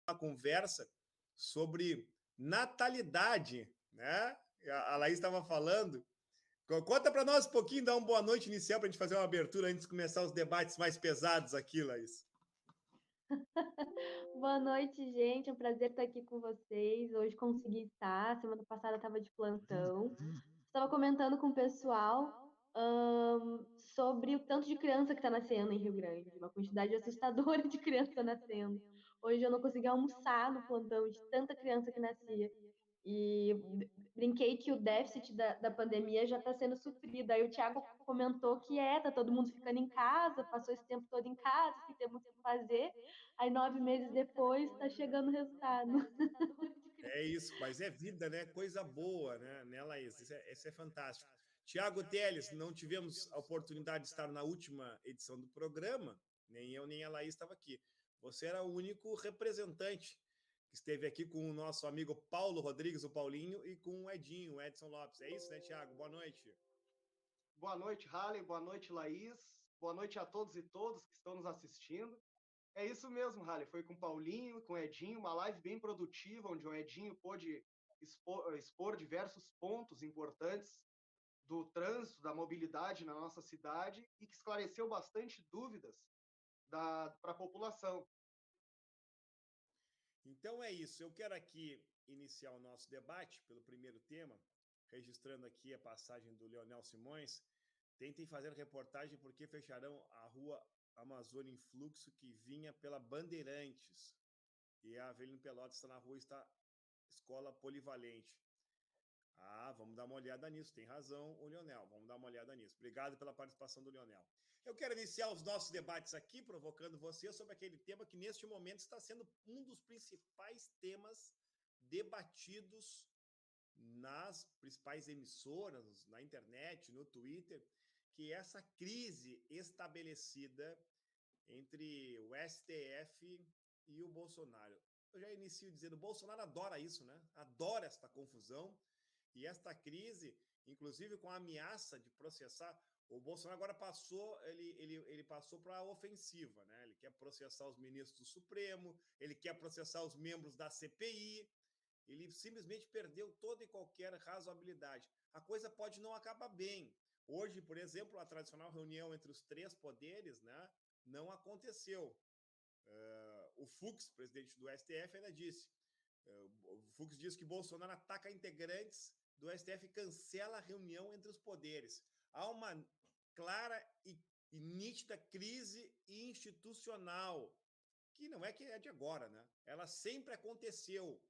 uma conversa sobre natalidade, né? A Laís estava falando. Conta para nós um pouquinho, dá uma boa noite inicial para a gente fazer uma abertura antes de começar os debates mais pesados aqui, Laís. Boa noite, gente. É um prazer estar aqui com vocês. Hoje consegui estar. Semana passada estava de plantão. Estava comentando com o pessoal sobre o tanto de criança que está nascendo em Rio Grande, uma quantidade assustadora de criança nascendo. Hoje eu não consegui almoçar no plantão de tanta criança que nascia. E brinquei que o déficit da pandemia já está sendo suprido. Aí o Thiago comentou que tá todo mundo ficando em casa, passou esse tempo todo em casa, sem ter muito o que fazer. Aí 9 meses depois está chegando o resultado. É isso, mas é vida, né? Coisa boa, né, Laís? Isso é fantástico. Tiago Teles, não tivemos a oportunidade de estar na última edição do programa, nem eu nem a Laís estava aqui. Você era o único representante que esteve aqui com o nosso amigo Paulo Rodrigues, o Paulinho, e com o Edinho, o Edson Lopes. É isso, né, Tiago? Boa noite. Boa noite, Halley. Boa noite, Laís. Boa noite a todos e todas que estão nos assistindo. É isso mesmo, Halley. Foi com o Paulinho, com o Edinho, uma live bem produtiva, onde o Edinho pôde expor diversos pontos importantes do trânsito, da mobilidade na nossa cidade e que esclareceu bastante dúvidas para a população. Então é isso. Eu quero aqui iniciar o nosso debate pelo primeiro tema, registrando aqui a passagem do Leonel Simões. Tentem fazer reportagem porque fecharão a rua Amazônia em Fluxo que vinha pela Bandeirantes. E a Avelino Pelotas está na rua, está escola polivalente. Ah, vamos dar uma olhada nisso. Tem razão o Leonel. Vamos dar uma olhada nisso. Obrigado pela participação do Leonel. Eu quero iniciar os nossos debates aqui, provocando você sobre aquele tema que, neste momento, está sendo um dos principais temas debatidos nas principais emissoras, na internet, no Twitter, que é essa crise estabelecida entre o STF e o Bolsonaro. Eu já inicio dizendo, o Bolsonaro adora isso, né? Adora esta confusão e esta crise, inclusive com a ameaça de processar. O Bolsonaro agora passou, ele passou para a ofensiva, né? Ele quer processar os ministros do Supremo, ele quer processar os membros da CPI, ele simplesmente perdeu toda e qualquer razoabilidade. A coisa pode não acabar bem. Hoje, por exemplo, a tradicional reunião entre os três poderes, né, não aconteceu. O Fux, presidente do STF, ainda disse. O Fux diz que Bolsonaro ataca integrantes do STF e cancela a reunião entre os poderes. Há uma clara e nítida crise institucional, que não é que é de agora, né? Ela sempre aconteceu.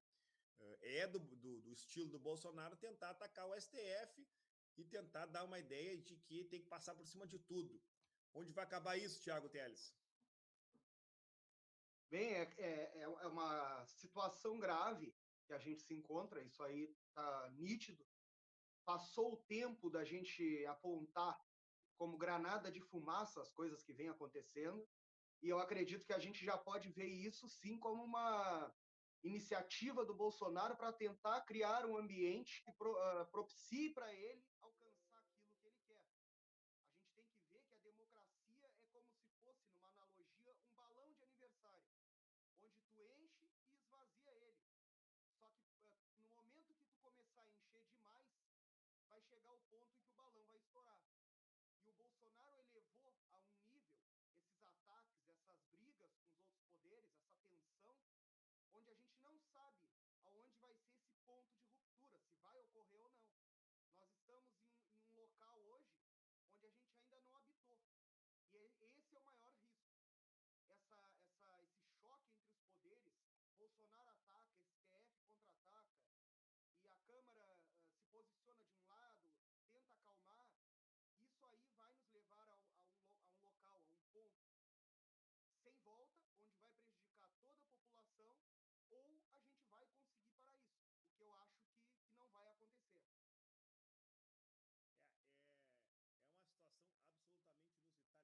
É do estilo do Bolsonaro tentar atacar o STF e tentar dar uma ideia de que tem que passar por cima de tudo. Onde vai acabar isso, Tiago Teles? Bem, é uma situação grave que a gente se encontra, isso aí está nítido. Passou o tempo da gente apontar como granada de fumaça as coisas que vêm acontecendo, e eu acredito que a gente já pode ver isso sim como uma iniciativa do Bolsonaro para tentar criar um ambiente que propicie para ele alcançar aquilo que ele quer. A gente tem que ver que a democracia é como se fosse, numa analogia, um balão de aniversário, onde tu enche e esvazia ele. Só que no momento que tu começar a encher demais, vai chegar o ponto em que o balão vai estourar. E o Bolsonaro elevou a um nível esses ataques, essas brigas com os outros poderes, essa tensão, onde a gente não sabe aonde vai ser esse ponto de ruptura, se vai ocorrer ou não. Nós estamos em um local hoje onde a gente ainda não habitou. E esse é o maior risco. Esse choque entre os poderes, Bolsonaro ataca, STF contra-ataca, e a Câmara se posiciona de um lado, tenta acalmar, isso aí vai nos levar a um local, a um ponto sem volta, onde vai prejudicar toda a população, ou a gente vai conseguir parar isso, o que eu acho que não vai acontecer. É uma situação absolutamente inusitada. Eu estou aqui com a reportagem, inclusive, tentar compartilhar aqui na tela. Bolsonaro acusa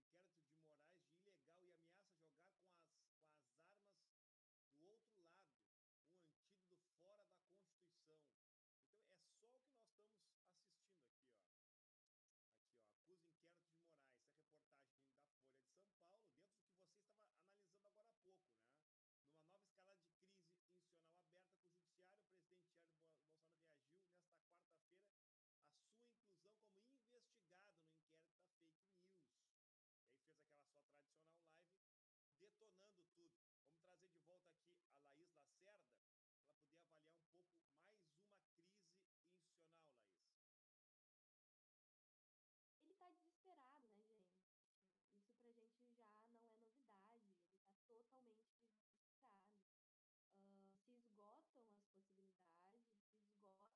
inquérito de Moraes de ilegal e ameaça jogar com as armas do outro lado, um antídoto fora da Constituição. Então é só o que nós estamos assistindo aqui, ó. Aqui, ó, acusa inquérito de Moraes. tudo. Vamos trazer de volta aqui a Laís Lacerda, para poder avaliar um pouco mais uma crise institucional, Laís. Ele está desesperado, né, gente? Isso pra gente já não é novidade. Ele está totalmente desesperado. Se esgotam as possibilidades, se esgotam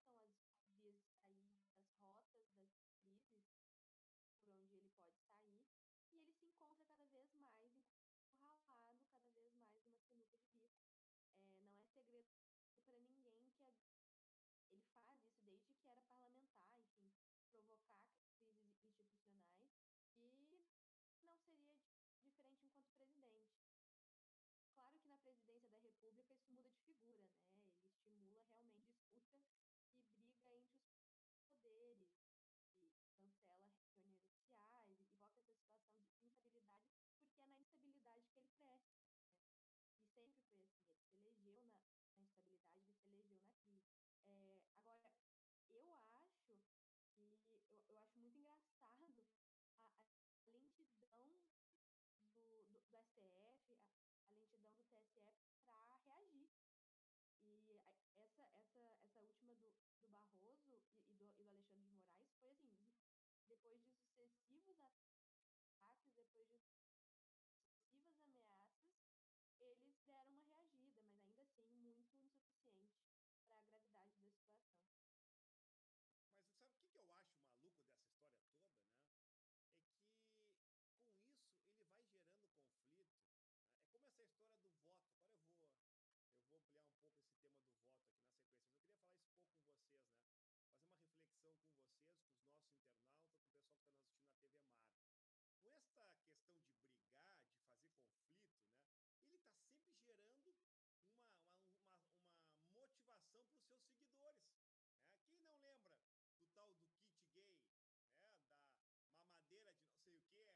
as vias de saída, as rotas das crises por onde ele pode sair, e ele se encontra cada vez mais encurralado, cada vez mais numa sinuca de bico. Não é segredo para ninguém que ele faz isso desde que era parlamentar, enfim, provocar crises institucionais, e não seria diferente enquanto presidente. Claro que na presidência da República isso muda de figura, né? Ele estimula realmente disputa e briga entre os poderes, e cancela reuniões oficiais, e invoca essa situação de instabilidade, porque é na instabilidade que ele cresce. Né? E sempre foi assim, ele se elegeu na instabilidade, ele se elegeu na crise. Agora, eu acho eu acho muito engraçado a lentidão do STF, a lentidão do TSE para reagir. E essa última do Barroso e do Alexandre de Moraes foi assim, depois de sucessivos ataques, depois de sucessivas ameaças, eles deram uma reagida, mas ainda assim muito insuficiente para a gravidade da situação. Mas sabe o que eu acho maluco dessa história toda, né? É que com isso ele vai gerando conflito. Né? É como essa história do voto. Agora eu vou ampliar um pouco esse tema do voto aqui na sequência. Mas eu queria falar isso um pouco com vocês, né? Fazer uma reflexão com vocês, com os nossos internautas, com o pessoal que está nos assistindo na TV Mar. Com esta questão de brigar, de fazer conflito, né? Ele está sempre gerando uma motivação para os seus seguidores. Né? Quem não lembra do tal do kit gay, né? Da mamadeira de não sei o que, tá?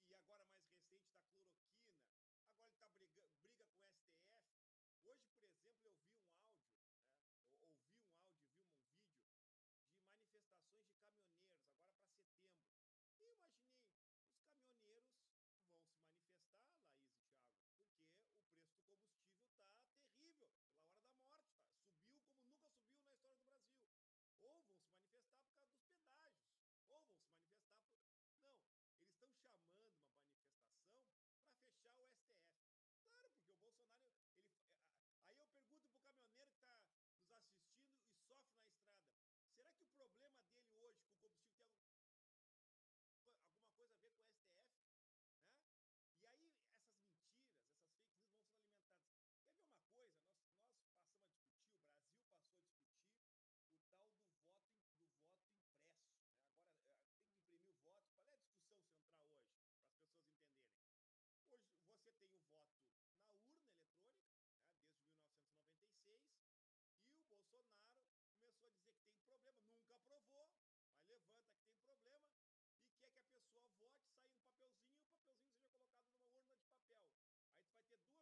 E agora mais recente da cloroquina. Agora ele tá briga com o STF. Hoje, por exemplo, eu vi um áudio, né? Eu ouvi um áudio, vi um vídeo de manifestações de caminhoneiros agora para setembro. E eu imaginei, os caminhoneiros vão se manifestar, Laís e Thiago, porque o preço do combustível tá terrível, pela hora da morte, tá? Subiu como nunca subiu na história do Brasil. Ou vão se manifestar por causa dos pedágios, ou vão se manifestar por... Não, eles estão chamando uma manifestação para fechar o STF. Claro, porque o Bolsonaro... Aí eu pergunto pro caminhoneiro que está nos assistindo e sofre na estrada, será que o problema dele hoje com o combustível tem alguma coisa a ver com o STF? Né? E aí essas mentiras, essas fake news vão sendo alimentadas. Quer ver uma coisa? Nós passamos a discutir, o Brasil passou a discutir o tal do voto impresso. Né? Agora tem que imprimir o voto. Qual é a discussão central hoje? Para as pessoas entenderem. Hoje você tem o voto na urna eletrônica, né? Desde 1996, e o Bolsonaro começou a dizer que tem problema, nunca aprovou, mas levanta que tem problema e quer que a pessoa vote, saia no papelzinho e o papelzinho seja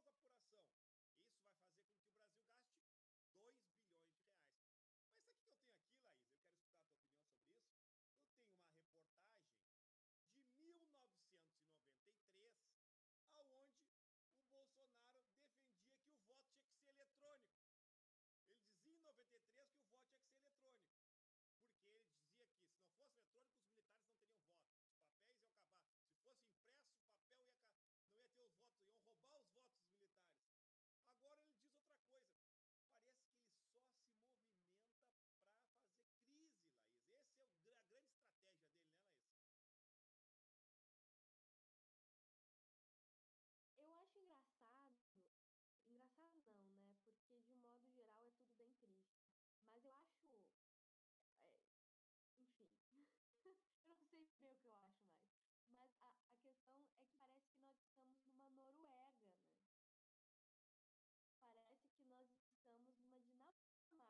colocado numa urna de papel. Aí tu vai ter duas apurações. Isso vai fazer com que o Brasil gaste 2 bilhões de reais. Mas sabe o que eu tenho aqui, Laís? Eu quero escutar a tua opinião sobre isso. Eu tenho uma reportagem de 1993, aonde o Bolsonaro defendia que o voto tinha que ser eletrônico. Ele dizia em 93 que o voto tinha que ser eletrônico, porque ele dizia que se não fosse eletrônico, os militares não teriam voto. Os papéis iam acabar. Se fosse impresso, o papel não ia ter os votos, iam roubar os votos dos militares. Agora ele diz outra coisa. Parece que ele só se movimenta para fazer crise, Laís. Essa é a grande estratégia dele, né, Laís? Eu acho engraçado não, né? Porque de um modo geral é tudo bem triste. Mas eu acho, enfim, eu não sei bem o que eu acho mais. Mas a questão é que parece que nós estamos numa Noruega, né? Parece que nós estamos numa Dinamarca.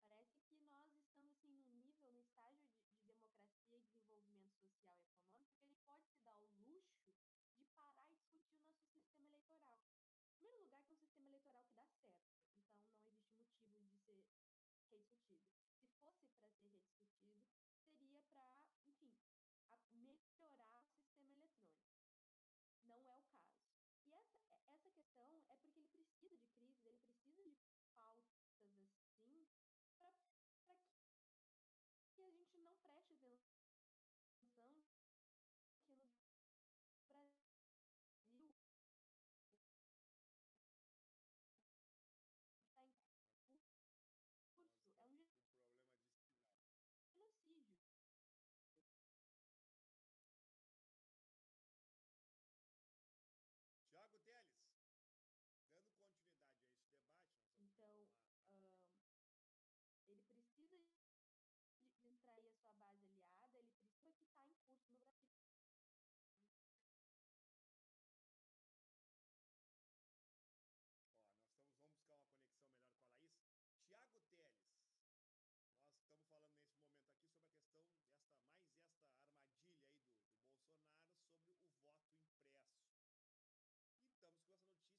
Parece que nós estamos assim num nível, no estágio de democracia e desenvolvimento social e econômico que a gente pode se dar o luxo de parar e discutir o nosso sistema eleitoral. Em primeiro lugar, que é um sistema eleitoral que dá certo, então não existe motivo de ser rediscutido. Se fosse para ser rediscutido, seria para, enfim, melhorar o sistema eletrônico. eleição é porque ele precisa de crises, ele precisa de pautas assim, para que a gente não preste atenção que no Brasil está em curso é um O problema de sinal. genocídio. Tiago Teles, dando continuidade a esse debate, nós vamos Então, retomar. ele precisa de atrair a sua base aliada, ele precisa que está em curso no Brasil. Ó, vamos buscar uma conexão melhor com a Laís. Tiago Teles, nós estamos falando nesse momento aqui sobre a questão esta armadilha aí do Bolsonaro sobre o voto impresso. E estamos com essa notícia que é notícia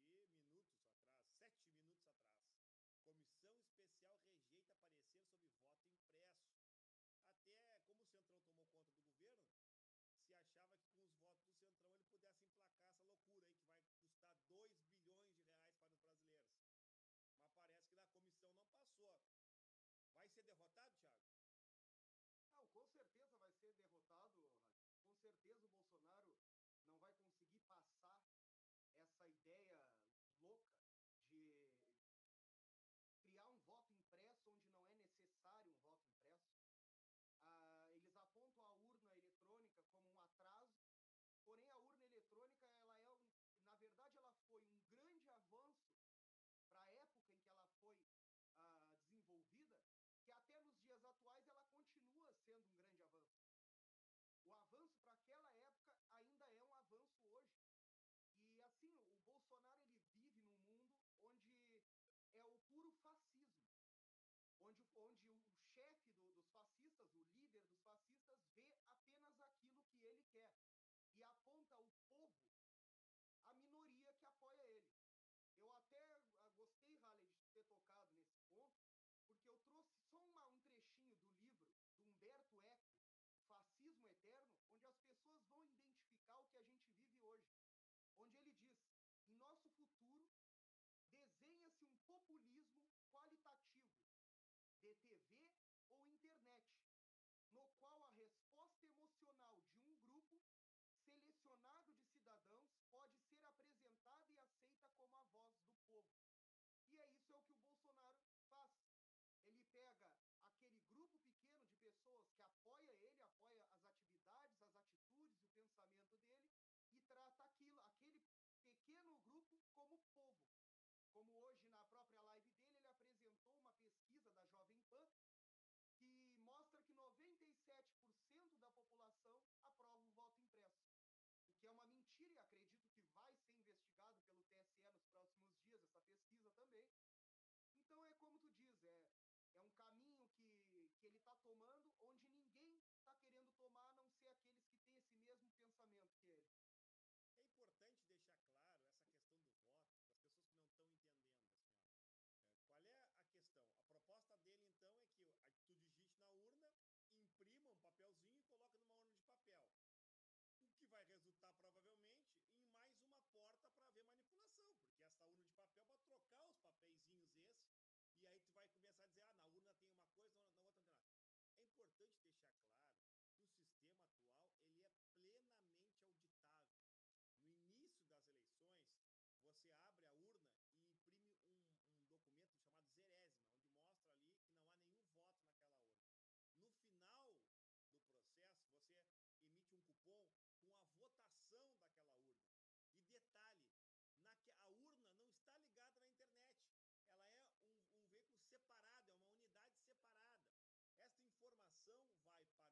quente de minutos atrás, 7 minutos atrás. Comissão especial rejeita parecer sobre voto impresso. Até como o Centrão tomou conta do governo, se achava que com os votos do Centrão ele pudesse emplacar essa loucura aí que vai custar 2 bilhões de reais para os brasileiros. Mas parece que na comissão não passou. Vai ser derrotado, Thiago? Não, com certeza vai ser derrotado. Com certeza o Bolsonaro não vai conseguir passar essa ideia louca de criar um voto impresso onde não é necessário um voto impresso. Eles apontam a urna eletrônica como um atraso, porém a urna eletrônica, na verdade, ela foi um grande avanço para a época em que ela foi desenvolvida, que até nos dias atuais ela continua sendo um grande avanço. O avanço para aquela época ainda é um avanço hoje. E assim, o Bolsonaro ele vive num mundo onde é o puro fascismo, onde o chefe dos fascistas, o líder dos fascistas, vê apenas aquilo que ele quer e aponta o povo, a minoria que apoia ele. Eu até gostei, Halle, de ter tocado nesse ponto, porque eu trouxe só um trechinho do livro do Humberto Eco, Fascismo Eterno, onde as pessoas vão identificar o que a gente vive hoje. Onde ele diz, em nosso futuro, desenha-se um populismo qualitativo, de TV ou internet, no qual a resposta emocional de um grupo selecionado de cidadãos pode ser apresentada e aceita como a voz do povo. E isso é o que o Bolsonaro faz. Ele pega aquele grupo pequeno de pessoas que apoia ele, apoia as atividades, as atitudes e o pensamento dele, e trata aquele pequeno grupo como povo. Como hoje, na própria live dele, ele apresentou uma pesquisa da Jovem Pan que mostra que 97% da população aprova o voto impresso. O que é uma mentira, e acredito que vai ser investigado pelo TSE nos próximos dias, essa pesquisa também. Então, é como tu diz, é um caminho que ele está tomando, onde ninguém está querendo tomar, a não ser aqueles que têm esse mesmo pensamento que ele. É importante deixar claro essa questão do voto, para as pessoas que não estão entendendo. Assim, ó, qual é a questão? A proposta dele, então, é que tu digite na urna, imprima um papelzinho e coloca numa urna de papel. O que vai resultar, provavelmente, em mais uma porta para haver manipulação, porque essa urna de papel vai trocar os papeizinhos e aí tu vai começar a dizer, na urna tem uma coisa, na outra não tem nada. É importante deixar claro que o sistema atual ele é plenamente auditável. No início das eleições, você abre a urna e imprime um documento chamado zerésima, onde mostra ali que não há nenhum voto naquela urna. No final do processo, você emite um cupom com a votação daquela urna. E detalhe, a urna não está ligada na internet. Ela é um veículo separado, é uma unidade separada. Esta informação vai para o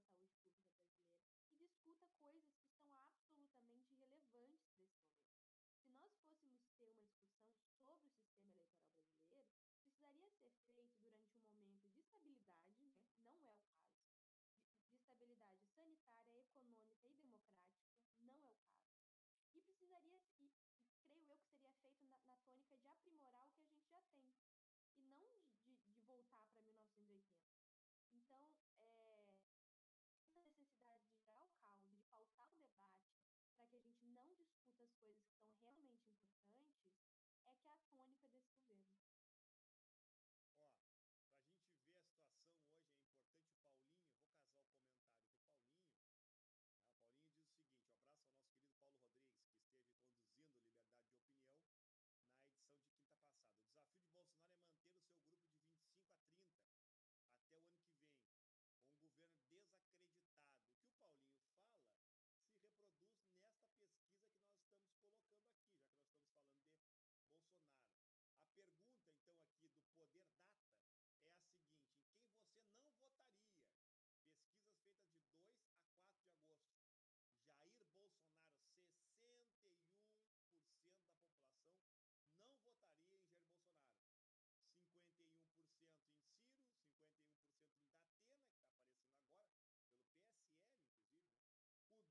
saúde pública brasileira e discuta coisas que são absolutamente relevantes para esse momento. Se nós fôssemos ter uma discussão sobre o sistema eleitoral brasileiro, precisaria ser feito durante um momento de estabilidade, né? Não é o caso, de estabilidade sanitária, econômica e democrática, não é o caso. E precisaria, creio eu que seria feito na tônica de aprimorar o que a gente já tem, e não de voltar para 1980. Então, essa necessidade de gerar o caos, de pautar o debate, para que a gente não discuta as coisas que são realmente importantes, é que é a tônica desse governo. Ó, para a gente ver a situação hoje, é importante o Paulinho, vou casar o comentário do Paulinho. O Paulinho diz o seguinte: um abraço ao nosso querido Paulo Rodrigues, que esteve conduzindo Liberdade de Opinião na edição de quinta passada. O desafio de Bolsonaro é manter o seu grupo de 25 a 30 até o ano que vem, com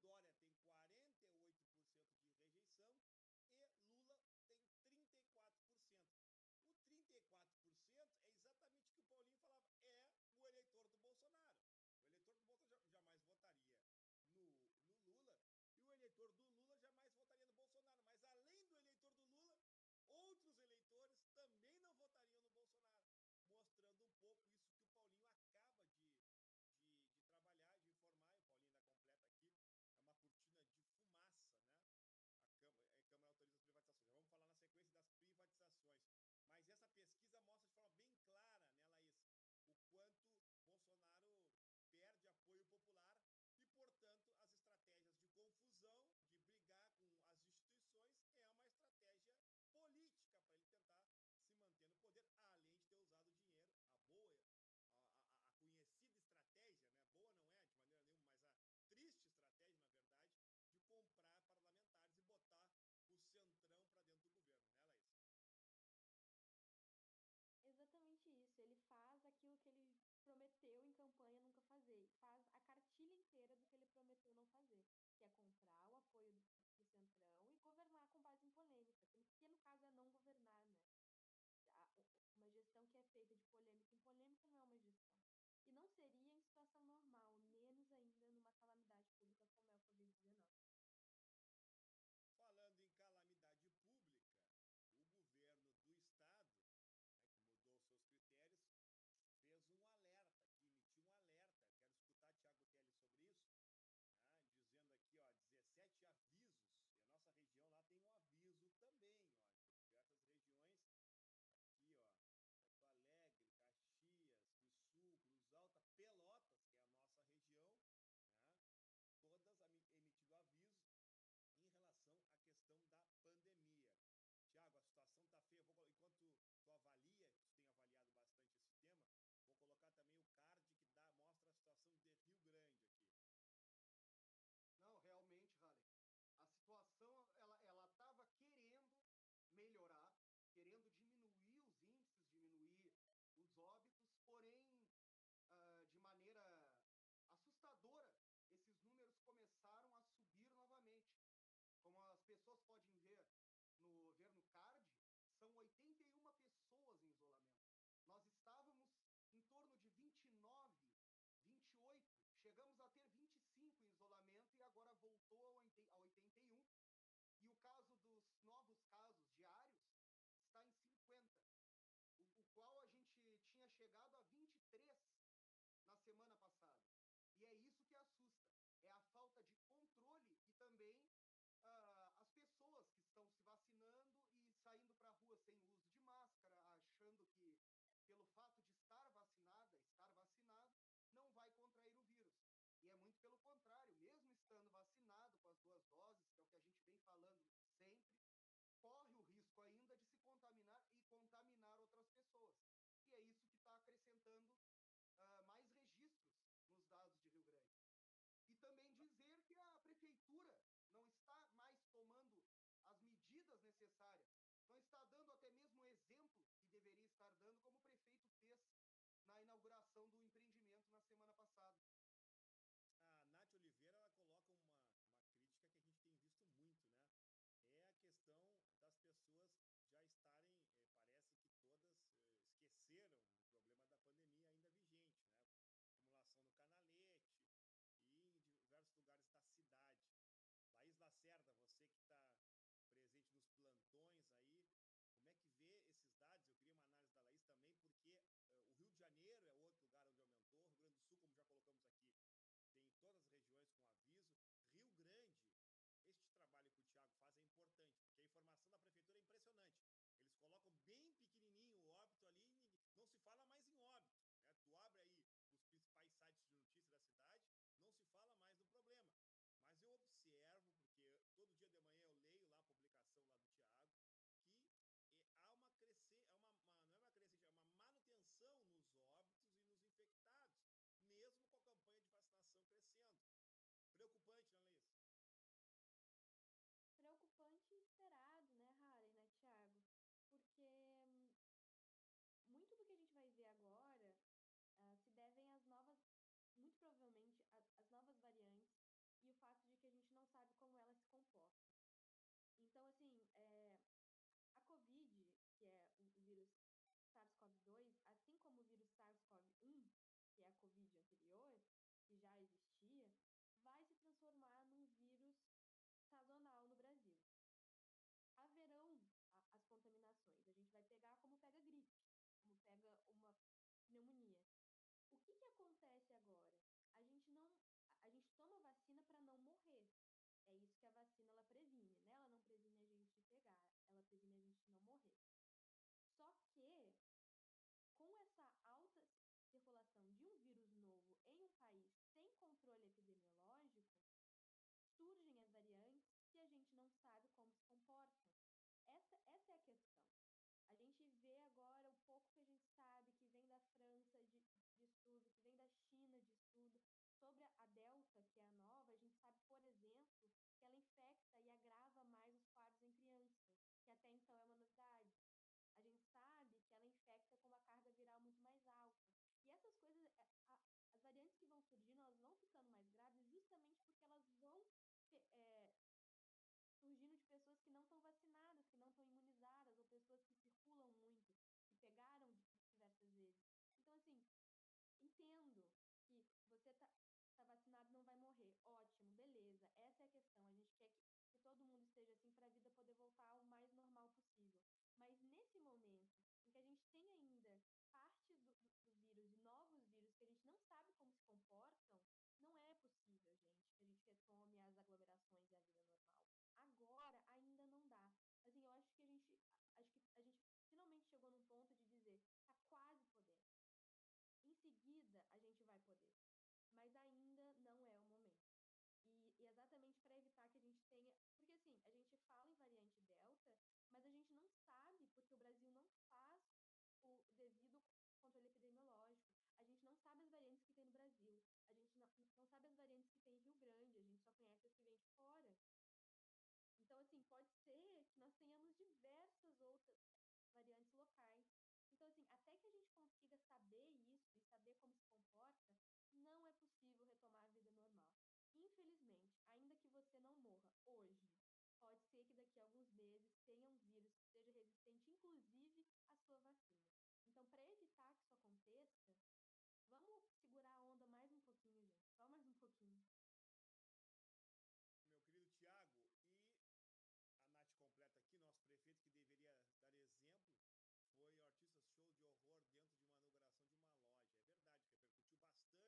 um governo desacreditado. O que o Paulinho fala se reproduz nesta pesquisa que nós estamos colocando aqui, já que nós estamos falando de Bolsonaro. A pergunta, então, aqui do Poder Data é a seguinte: em quem você não votaria? Pesquisas feitas de 2 a 4 de agosto. Jair Bolsonaro, 61% da população não votaria em Jair Bolsonaro. 51% em Ciro, 51% em Datena, que está aparecendo agora, pelo PSL, inclusive, né? O Dória tem 48% de rejeição e Lula tem 34%. O 34% é exatamente o que o Paulinho falava, é o eleitor do Bolsonaro. O eleitor do Bolsonaro jamais votaria no Lula e o eleitor do Lula jamais votaria no Bolsonaro. Mas além do eleitor do Lula, outros eleitores também não votariam no Bolsonaro, mostrando um pouco isso que o Paulinho acaba de trabalhar, de informar, e o Paulinho ainda completa aqui, é uma cortina de fumaça, né? A Câmara autoriza as privatizações. Já vamos falar na sequência das privatizações. Mas essa pesquisa mostra de forma bem clara, né, Laís, o quanto Bolsonaro perde apoio popular e, portanto, as estratégias de confusão, de brigar com as instituições, é uma estratégia política para ele tentar se manter no poder, além de ter usado o dinheiro, a boa, a conhecida estratégia, né? Boa não é de maneira nenhuma, mas a triste estratégia, na verdade, de comprar parlamentares e botar o centrão para dentro do governo, né, Laís? Exatamente isso. Ele faz aquilo que ele prometeu em campanha nunca fazer. Faz a cartilha inteira do que ele prometeu não fazer, que é comprar o apoio do Centrão e governar com base em polêmica, que no caso é não governar, né? Uma gestão que é feita de polêmica em polêmica não é uma gestão. E não seria em situação normal, menos ainda numa calamidade pública como é o Covid-19. Falando em calamidade pública, o governo do estado, né, que mudou seus critérios, fez um alerta, que emitiu um alerta. Quero escutar Thiago Telli sobre isso, né, dizendo aqui, ó, 17 avisos. E a nossa região lá tem um aviso também, ó, diversas regiões aqui, ó, Porto Alegre, Caxias do Sul, Cruz Alta, Pelotas, que é a nossa região, né, todas emitindo avisos em relação à questão da pandemia. Tiago, a situação está feia. Enquanto tu avalia, tu tem avaliado bastante esse tema, vou colocar também o card que mostra a situação de Rio Grande aqui. Não, realmente, Raleigh, a situação ela estava querendo melhorar, querendo diminuir os índices, diminuir os óbitos, porém, de maneira assustadora, esses números começaram a subir novamente. Como as pessoas podem ver no card, são 81 pessoas em isolamento. Nós estávamos em torno de 29, 28, chegamos a ter 25 em isolamento e agora voltou a 81. E o caso dos novos casos diários está em 50, o qual a gente tinha chegado a 23 na semana passada. E é isso que assusta, é a falta de controle e também as pessoas que estão se vacinando e saindo para a rua sem uso de máscara, achando que pelo fato de estar vacinado, não vai contrair o vírus. E é muito pelo contrário, mesmo estando vacinado com as 2 doses, que é o que a gente vem falando sempre, corre o risco ainda de se contaminar e contaminar outras pessoas. E é isso que está acrescentando mais registros nos dados de Rio Grande. desnecessária. Não está dando até mesmo o exemplo que deveria estar dando, como o prefeito fez na inauguração do empreendimento na semana passada. A Nath Oliveira, ela coloca uma crítica que a gente tem visto muito, né? É a questão das pessoas já estarem, parece que todas esqueceram o problema da pandemia ainda vigente, né? Acumulação no Canalete e em diversos lugares da cidade. Laís Lacerda, você que está presente nos plantões aí, como é que vê esses dados? Eu queria uma análise da Laís também, porque o Rio de Janeiro é outro lugar onde aumentou, o Rio Grande do Sul, como já colocamos aqui, tem todas as regiões com aviso. Rio Grande, este trabalho que o Thiago faz é importante, porque a informação da prefeitura é impressionante. Eles colocam bem pequenininho o óbito ali e não se fala mais em óbito, né? Tu abre aí os principais sites de notícia da cidade, não se fala mais do problema. Mas eu observo, porque todo dia de manhã eu leio lá a publicação lá do Thiago, que há uma crescente, não é uma crescente, é uma manutenção nos óbitos e nos infectados, mesmo com a campanha de vacinação crescendo. Preocupante, não é isso? Preocupante e esperado, né, Harry, né, Thiago? Porque muito do que a gente vai ver agora se devem às novas, muito provavelmente, às novas variantes e o fato de que a gente não sabe como elas se comportam. Então, assim, a COVID, que é o vírus SARS-CoV-2, assim como o vírus SARS-CoV-1, que é a COVID anterior, que já existia, vai se transformar num vírus sazonal no Brasil. Haverão as contaminações. A gente vai pegar como pega gripe, como pega uma pneumonia. O que acontece agora? A gente toma vacina para não morrer. É isso que a vacina ela previne, né? Ela não previne a gente pegar, ela previne a gente não morrer. Só que com essa alta circulação de um vírus novo em um país sem controle epidemiológico, surgem as variantes que a gente não sabe como se comportam. Essa é a questão. A gente vê agora o pouco que a gente sabe, que vem da França de estudo, que vem da China de estudo. Sobre a Delta, que é a nova, a gente sabe, por exemplo, que ela infecta e agrava mais os quadros em crianças, que até então é uma novidade. A gente sabe que ela infecta com uma carga viral muito mais alta. E essas coisas, as variantes que vão surgindo, elas vão ficando mais graves justamente porque elas vão surgindo de pessoas que não estão vacinadas, que não estão imunizadas, ou pessoas que circulam muito, que pegaram diversas vezes. Então, assim, entendo que você tá vacinado, não vai morrer. Ótimo, beleza. Essa é a questão. A gente quer que todo mundo esteja assim para a vida poder voltar ao mais normal possível. Mas nesse momento em que a gente tem ainda partes do vírus e novos vírus que a gente não sabe como se comportam, não é possível, gente, que a gente retome as aglomerações e a vida normal. Agora ainda não dá. Assim, eu acho que a gente finalmente chegou num ponto de dizer, tá quase podendo. Em seguida, a gente vai poder, mas ainda não é o momento. E exatamente para evitar que a gente tenha. Porque, assim, a gente fala em variante Delta, mas a gente não sabe, porque o Brasil não faz o devido controle epidemiológico. A gente não sabe as variantes que tem no Brasil. A gente não sabe as variantes que tem em Rio Grande. A gente só conhece as que vêm de fora. Então, assim, pode ser que nós tenhamos diversas outras variantes locais. Então, assim, até que a gente consiga saber isso e saber como se comporta, não é possível retomar a vida normal. Infelizmente, ainda que você não morra hoje, pode ser que daqui a alguns meses tenha um vírus que seja resistente, inclusive, à sua vacina. Então, para evitar que isso aconteça, vamos segurar a onda mais um pouquinho, gente. Só mais um pouquinho. Meu querido Tiago, e a Nath completa aqui, nosso prefeito que deveria dar exemplo, foi o artista show de horror dentro de uma inauguração de uma loja. É verdade, repercutiu bastante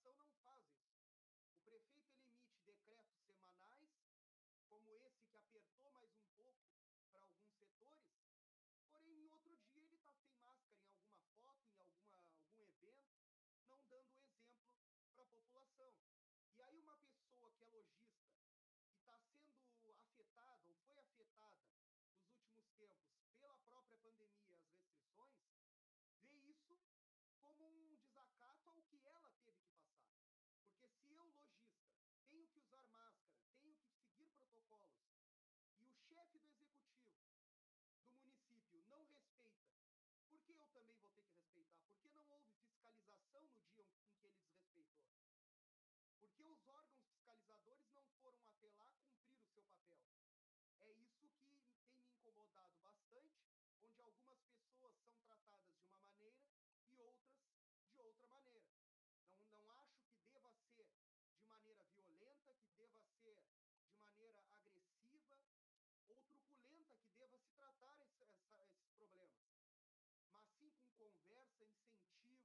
privatização não faz isso. O prefeito ele emite decretos semanais, como esse que apertou mais um pouco para alguns setores, porém, em outro dia ele está sem máscara em alguma foto, em algum evento, não dando exemplo para a população. E aí uma pessoa que é lojista e está sendo afetada, ou foi afetada, nos últimos tempos, pela própria pandemia e as restrições, vê isso como um desacato ao que ela teve que passar. Porque se eu, lojista, tenho que usar máscara, tenho que seguir protocolos, e o chefe do executivo do município não respeita, por que eu também vou ter que respeitar? Por que não houve fiscalização no dia em que ele desrespeitou? Porque os órgãos fiscalizadores não foram até lá cumprir o seu papel. É isso que tem me incomodado bastante, onde algumas pessoas são tratadas de uma maneira e outras de outra maneira. Não acho que deva ser de maneira violenta, que deva ser de maneira agressiva ou truculenta que deva se tratar esses problemas, mas sim com conversa, incentivo,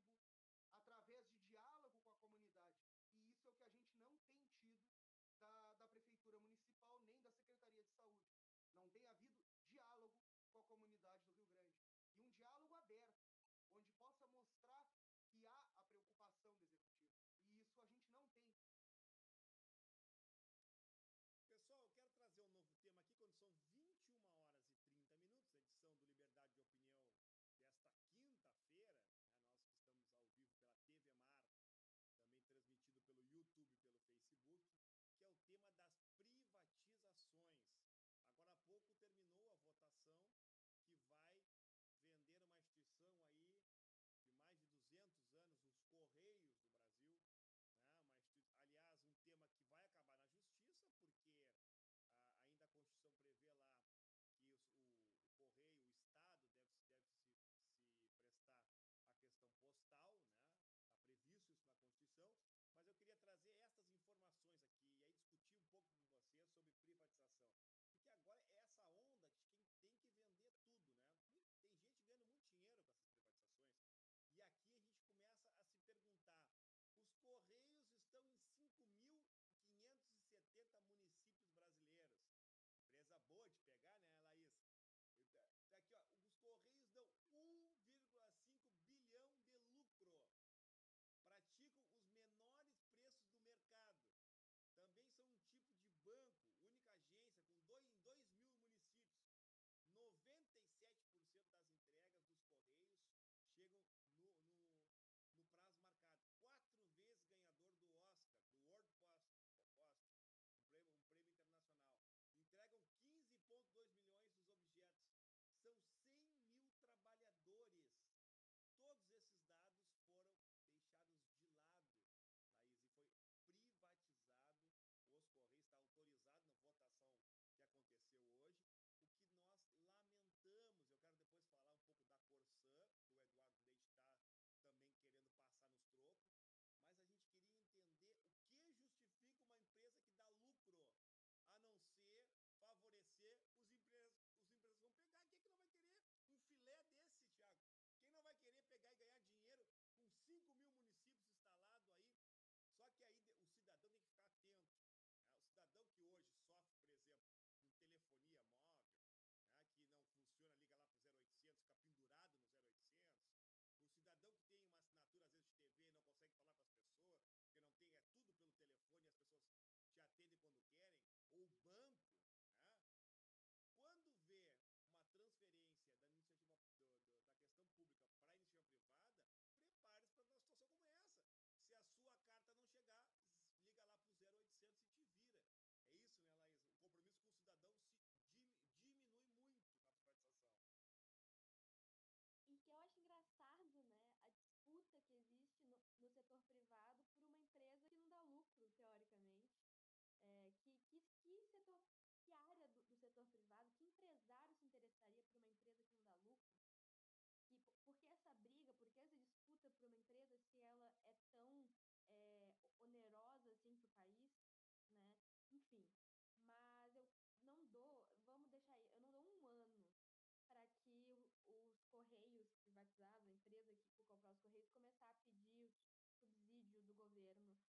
através de diálogo com a comunidade. E isso é o que a gente não tem tido da Prefeitura Municipal nem da Secretaria de Saúde. Não tem havido diálogo com a comunidade do Rio Grande. E um diálogo aberto, onde possa mostrar que há a preocupação do Executivo. E isso a gente não tem. Pessoal, eu quero trazer um novo tema aqui, quando são 21 horas e 30 minutos, edição do Liberdade de Opinião desta quinta-feira, né, nós que estamos ao vivo pela TV Mar, também transmitido pelo YouTube e pelo Facebook, que é o tema das privatizações. Agora há pouco terminou a votação que vai vender uma instituição aí de mais de 200 anos, os Correios do Brasil, né? Aliás, um tema que vai acabar na justiça, porque ainda a Constituição prevê lá que o Correio, o Estado, deve se prestar à questão postal, né? Está previsto isso na Constituição, mas eu queria trazer estas informações aqui e aí discutir um pouco com você sobre privatização. Porque agora é essa onda de quem tem que vender tudo, né? Tem gente ganhando muito dinheiro com essas privatizações. E aqui a gente começa a se perguntar: os Correios estão em 5.570 municípios brasileiros. Empresa boa de pegar, né, Laís? Tá aqui, ó, os Correios dão 1,5 bilhão de lucro. Praticam os menores preços do mercado. Também são um tipo de banco, única agência, com 2 mil municípios. 97% das entregas dos Correios chegam no prazo marcado. 4 vezes ganhador do Oscar, do World Post, um prêmio internacional. Entregam 15,2 milhões dos objetos. São 100 mil trabalhadores. Todos esses dados foram deixados de lado, Laís, e foi privatizado. Os Correios está autorizado na votação que aconteceu hoje. O que nós lamentamos, eu quero depois falar um pouco da Corsã, que o Eduardo Leite está também querendo passar nos trocos, mas a gente queria entender o que justifica uma empresa que dá lucro, a não ser favorecer os empresas. Os empresas vão pegar. Quem é que não vai querer um filé desse, Thiago? Quem não vai querer pegar e ganhar dinheiro com 5 mil municípios instalados aí? Só que aí o cidadão tem que ficar atento, né? O cidadão que hoje sofre, por exemplo, com telefonia móvel, né, que não funciona, liga lá para o 0800, fica pendurado no 0800. O cidadão que tem uma assinatura, às vezes, de TV e não consegue falar com as pessoas, porque não tem, é tudo pelo telefone e as pessoas te atendem quando querem, ou banco, né? Quando vê uma transferência da iniciativa da questão pública para a iniciativa privada, prepare-se para uma situação como essa. Se a sua carta não chegar, liga lá para o 0800 e te vira. É isso, né, Laís? O compromisso com o cidadão se diminui muito na privatização. E que eu acho engraçado, né, a disputa que existe no setor privado por uma empresa que não dá lucro, teoricamente. Que setor, que área do setor privado, que empresário se interessaria por uma empresa que não dá lucro? E por que essa briga, por que essa disputa por uma empresa se ela é tão onerosa assim para o país, né? Enfim, mas eu não dou, vamos deixar aí, eu não dou um ano para que os Correios privatizados, a empresa que for comprar os Correios, começar a pedir subsídio do governo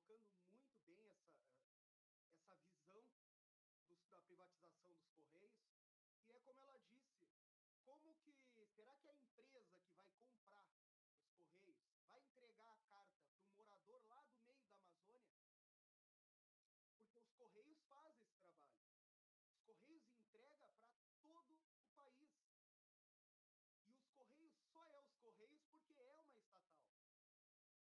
colocando muito bem essa visão da privatização dos Correios, e é como ela disse, será que a empresa que vai comprar os Correios vai entregar a carta para um morador lá do meio da Amazônia? Porque os Correios fazem esse trabalho. Os Correios entregam para todo o país. E os Correios só é os Correios porque é uma estatal.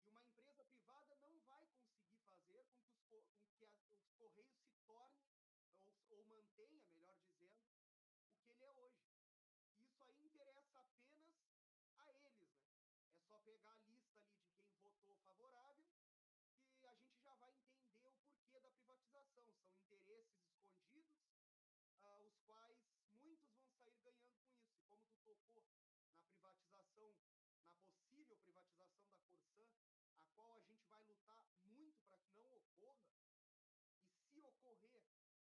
E uma empresa privada não vai conseguir fazer com que os Correios se tornem, ou mantenha, melhor dizendo, o que ele é hoje. E isso aí interessa apenas a eles, né? É só pegar a lista ali de quem votou favorável que a gente já vai entender o porquê da privatização. São interesses escondidos, os quais muitos vão sair ganhando com isso. E como tu tocou na privatização, na possível privatização da Corsã, a qual a gente vai lutar muito para que não ocorra, e se ocorrer,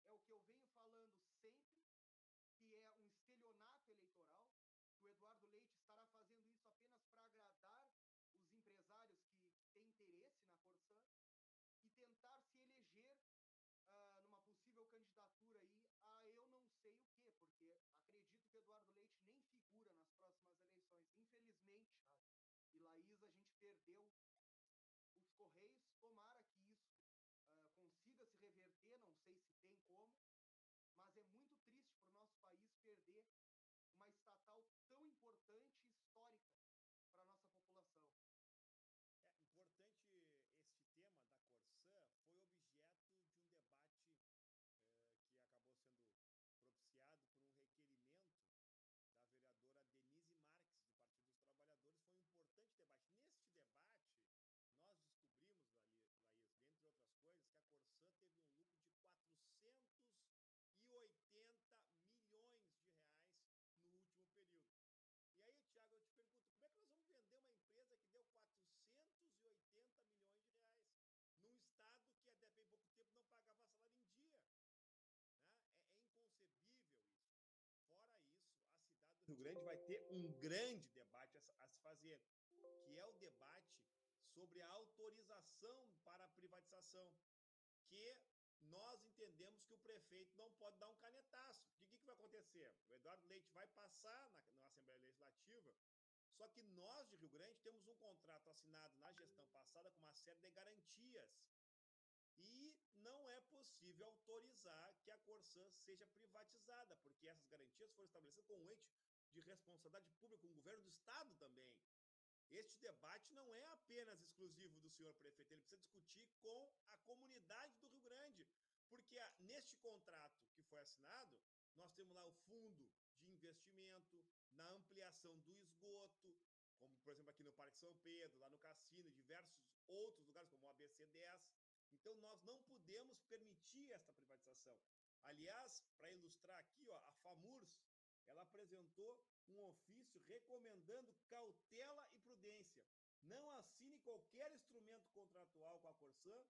é o que eu venho falando sempre, que é um estelionato eleitoral, que o Eduardo Leite estará fazendo isso apenas para agradar os empresários que têm interesse na Corsã e tentar se eleger numa possível candidatura aí a eu não sei o quê, porque acredito que Eduardo Leite nem figura nas próximas eleições. Infelizmente, e Laís, a gente perdeu os Correios, tomara que isso consiga se reverter, não sei se tem como, mas é muito triste para o nosso país perder uma estatal tão importante e histórica para a nossa população. É importante, este tema da Corsã foi objeto de um debate que acabou sendo propiciado por um requerimento da vereadora Denise Marques, do Partido dos Trabalhadores. Foi um importante debate. Neste debate, nós descobrimos, Laís, dentre outras coisas, que a Corsã teve um lucro de 480 milhões de reais no último período. E aí, Tiago, eu te pergunto, como é que nós vamos vender uma empresa que deu 480 milhões de reais num estado que até bem pouco tempo não pagava salário em dia? Né? É inconcebível isso. Fora isso, a cidade do Rio Grande vai ter um grande debate a se fazer, que é o debate sobre a autorização para a privatização, que nós entendemos que o prefeito não pode dar um canetaço. O que vai acontecer? O Eduardo Leite vai passar na Assembleia Legislativa, só que nós de Rio Grande temos um contrato assinado na gestão passada com uma série de garantias. E não é possível autorizar que a Corsã seja privatizada, porque essas garantias foram estabelecidas com um ente de responsabilidade pública, com o governo do Estado também. Este debate não é apenas exclusivo do senhor prefeito, ele precisa discutir com a comunidade do Rio Grande, porque neste contrato que foi assinado, nós temos lá o fundo de investimento na ampliação do esgoto, como, por exemplo, aqui no Parque São Pedro, lá no Cassino, e diversos outros lugares, como o ABC10. Então, nós não podemos permitir esta privatização. Aliás, para ilustrar aqui, a FAMURS, ela apresentou um ofício recomendando cautela e prudência. Não assine qualquer instrumento contratual com a Corsã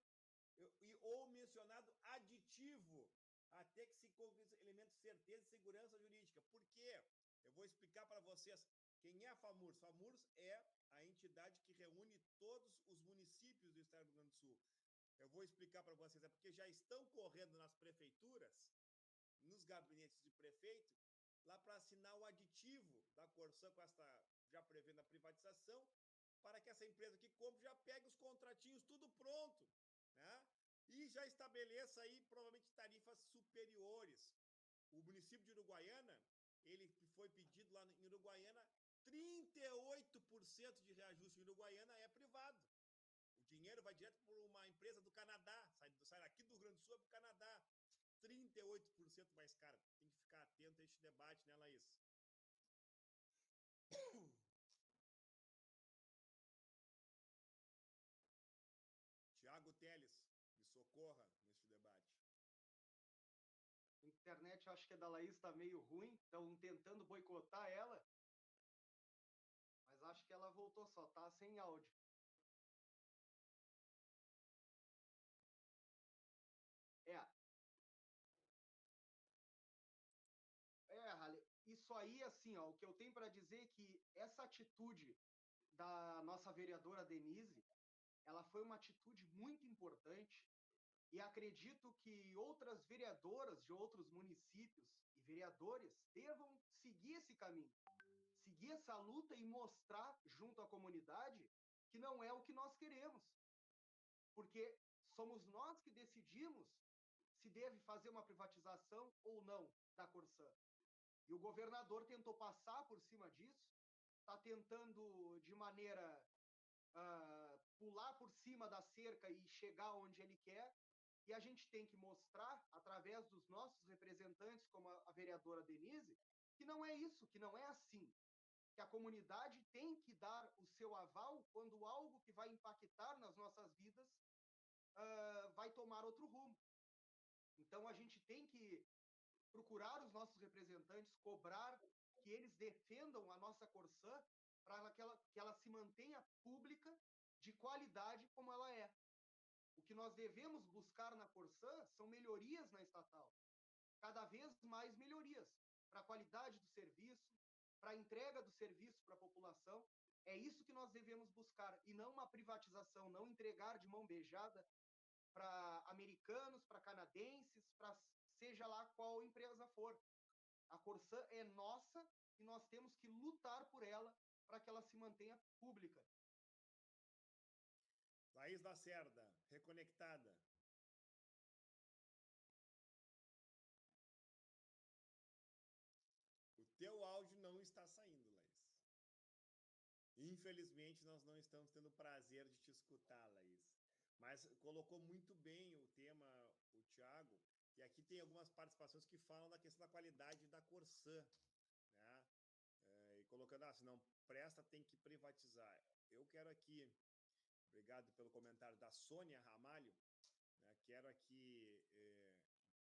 ou mencionado aditivo, até que se concretize elementos de certeza e segurança jurídica. Por quê? Eu vou explicar para vocês quem é a FAMURS. FAMURS é a entidade que reúne todos os municípios do estado do Rio Grande do Sul. Eu vou explicar para vocês, é porque já estão correndo nas prefeituras, nos gabinetes de prefeito, lá para assinar o aditivo da Corsã com esta, já prevendo a privatização, para que essa empresa que compra já pegue os contratinhos tudo pronto, né? E já estabeleça aí provavelmente tarifas superiores. O município de Uruguaiana, ele foi pedido lá em Uruguaiana, 38% de reajuste em Uruguaiana é privado. O dinheiro vai direto para uma empresa do Canadá, sai daqui do Rio Grande do Sul para o Canadá. 38% mais caro. Tem que ficar atento a este debate, né, Laís? Tiago Teles, me socorra neste debate. A internet, acho que a da Laís está meio ruim, estão tentando boicotar ela, mas acho que ela voltou, só está sem áudio. Halle, isso aí, assim, ó, o que eu tenho para dizer é que essa atitude da nossa vereadora Denise ela foi uma atitude muito importante e acredito que outras vereadoras de outros municípios e vereadores devam seguir esse caminho, seguir essa luta e mostrar junto à comunidade que não é o que nós queremos, porque somos nós que decidimos se deve fazer uma privatização ou não da Corsã. E o governador tentou passar por cima disso, está tentando de maneira pular por cima da cerca e chegar onde ele quer, e a gente tem que mostrar, através dos nossos representantes, como a vereadora Denise, que não é isso, que não é assim, que a comunidade tem que dar o seu aval quando algo que vai impactar nas nossas vidas vai tomar outro rumo. Então a gente tem que procurar os nossos representantes, cobrar que eles defendam a nossa Corsã para que ela se mantenha pública, de qualidade como ela é. O que nós devemos buscar na Corsã são melhorias na estatal, cada vez mais melhorias para a qualidade do serviço, para a entrega do serviço para a população. É isso que nós devemos buscar, e não uma privatização, não entregar de mão beijada para americanos, para canadenses, para seja lá qual empresa for. A Corsã é nossa e nós temos que lutar por ela para que ela se mantenha pública. Laís Lacerda, reconectada. O teu áudio não está saindo, Laís. Infelizmente, nós não estamos tendo o prazer de te escutar, Laís. Mas colocou muito bem o tema, o Thiago, e aqui tem algumas participações que falam da questão da qualidade da Corsã, né? E colocando, se não presta, tem que privatizar. Eu quero aqui, obrigado pelo comentário da Sônia Ramalho, né? Quero aqui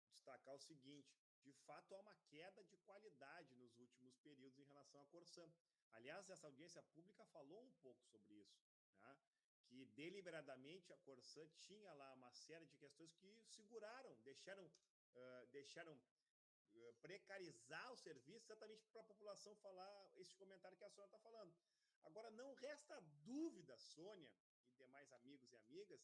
destacar o seguinte: de fato há uma queda de qualidade nos últimos períodos em relação à Corsã. Aliás, essa audiência pública falou um pouco sobre isso, né? Que deliberadamente a Corsã tinha lá uma série de questões que seguraram, deixaram precarizar o serviço exatamente para a população falar esse comentário que a Sônia está falando. Agora, não resta dúvida, Sônia e demais amigos e amigas,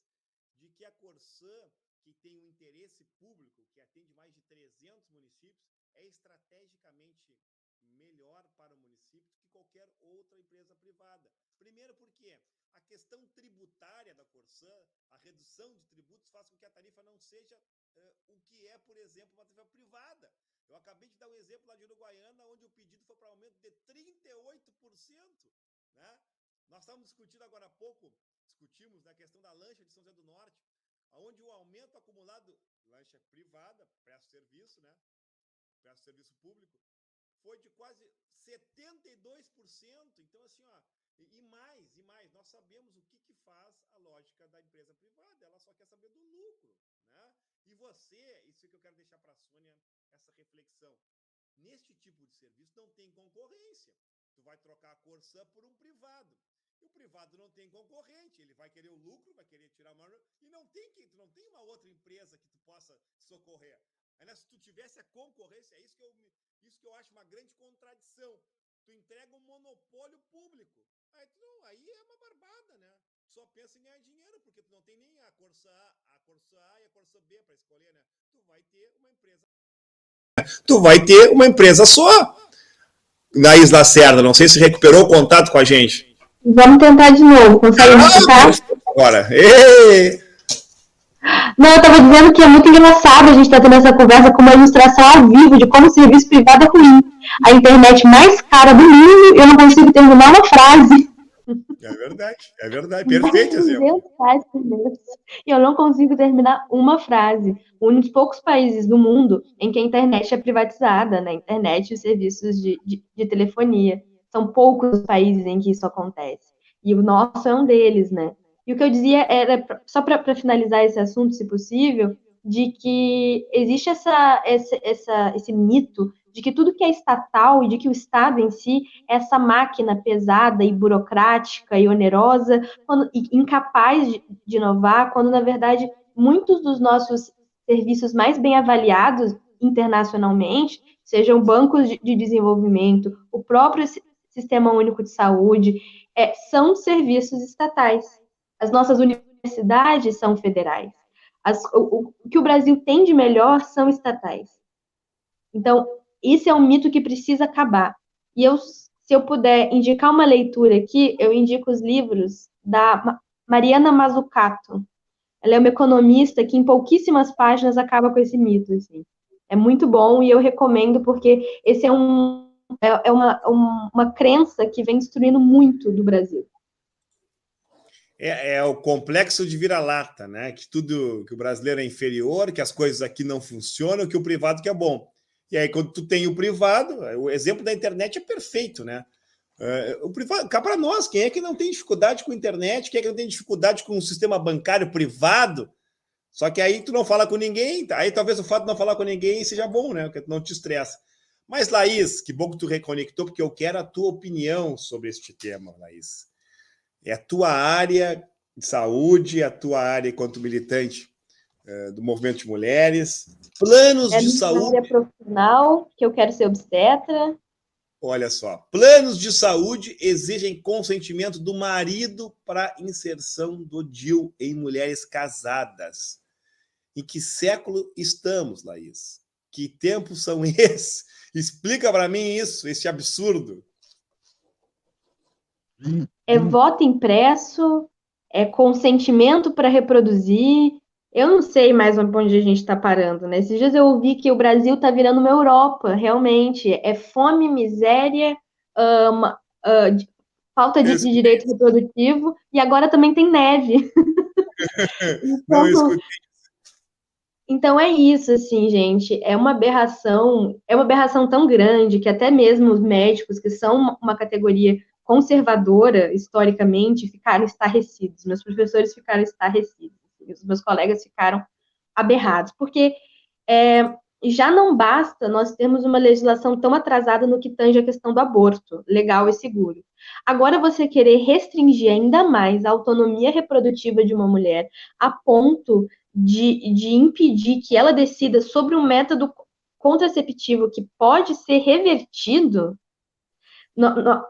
de que a Corsã, que tem um interesse público, que atende mais de 300 municípios, é estrategicamente melhor para o município do que qualquer outra empresa privada. Primeiro porque a questão tributária da Corsã, a redução de tributos, faz com que a tarifa não seja o que é, por exemplo, uma tarifa privada. Eu acabei de dar um exemplo lá de Uruguaiana, onde o pedido foi para aumento de 38%, né? Nós estávamos discutindo agora há pouco, discutimos na questão da lancha de São José do Norte, onde o aumento acumulado, lancha privada, presta serviço, né? Presta serviço público, foi de quase 72%. Então, assim, e mais, nós sabemos o que faz a lógica da empresa privada, ela só quer saber do lucro, né? E você, isso que eu quero deixar para a Sônia, essa reflexão, neste tipo de serviço não tem concorrência. Tu vai trocar a Corsã por um privado. E o privado não tem concorrente, ele vai querer o lucro, vai querer tirar uma... E tu não tem uma outra empresa que tu possa socorrer. Ainda se tu tivesse a concorrência, é isso que eu acho uma grande contradição. Tu entrega um monopólio público. Aí é uma barbada, né? Tu só pensa em ganhar dinheiro, porque tu não tem nem a Corsã A e a Corsã B para escolher, né? Tu vai ter uma empresa só. Laís Lacerda, não sei se recuperou o contato com a gente. Vamos tentar de novo. Consegue me escutar? Agora. Não, eu estava dizendo que é muito engraçado a gente estar tendo essa conversa com uma ilustração ao vivo de como o serviço privado é ruim. A internet mais cara do mundo, eu não consigo terminar uma frase. É verdade. Perfeito exemplo. E eu não consigo terminar uma frase. Um dos poucos países do mundo em que a internet é privatizada, né? A internet e os serviços de telefonia. São poucos os países em que isso acontece. E o nosso é um deles, né? E o que eu dizia era, só para finalizar esse assunto, se possível, de que existe esse mito de que tudo que é estatal e de que o Estado em si é essa máquina pesada e burocrática e onerosa, e incapaz de inovar, quando, na verdade, muitos dos nossos serviços mais bem avaliados internacionalmente, sejam bancos de desenvolvimento, o próprio Sistema Único de Saúde, são serviços estatais. As nossas universidades são federais. O que o Brasil tem de melhor são estatais. Então, isso é um mito que precisa acabar. E se eu puder indicar uma leitura aqui, eu indico os livros da Mariana Mazzucato. Ela é uma economista que, em pouquíssimas páginas, acaba com esse mito. Assim. É muito bom e eu recomendo, porque esse é uma crença que vem destruindo muito do Brasil. É o complexo de vira-lata, né? Que o brasileiro é inferior, que as coisas aqui não funcionam, que o privado que é bom. E aí, quando tu tem o privado, o exemplo da internet é perfeito, né? O privado, cá para nós, quem é que não tem dificuldade com a internet? Quem é que não tem dificuldade com o sistema bancário privado? Só que aí tu não fala com ninguém, aí talvez o fato de não falar com ninguém seja bom, né? Porque tu não te estressa. Mas, Laís, que bom que tu reconectou, porque eu quero a tua opinião sobre este tema, Laís. É a tua área de saúde, a tua área enquanto militante do movimento de mulheres, planos de saúde. É área profissional, que eu quero ser obstetra. Olha só, planos de saúde exigem consentimento do marido para inserção do DIU em mulheres casadas. Em que século estamos, Laís? Que tempos são esses? Explica para mim isso, esse absurdo. É voto impresso, é consentimento para reproduzir. Eu não sei mais onde a gente está parando, né? Esses dias eu ouvi que o Brasil está virando uma Europa, realmente. É fome, miséria, falta de direito reprodutivo, e agora também tem neve. Não escutei. Então é isso, assim, gente. É uma aberração tão grande que até mesmo os médicos, que são uma categoria conservadora historicamente, ficaram estarrecidos. Meus professores ficaram estarrecidos. Os meus colegas ficaram aberrados, porque já não basta nós termos uma legislação tão atrasada no que tange a questão do aborto, legal e seguro. Agora, você querer restringir ainda mais a autonomia reprodutiva de uma mulher a ponto de impedir que ela decida sobre um método contraceptivo que pode ser revertido,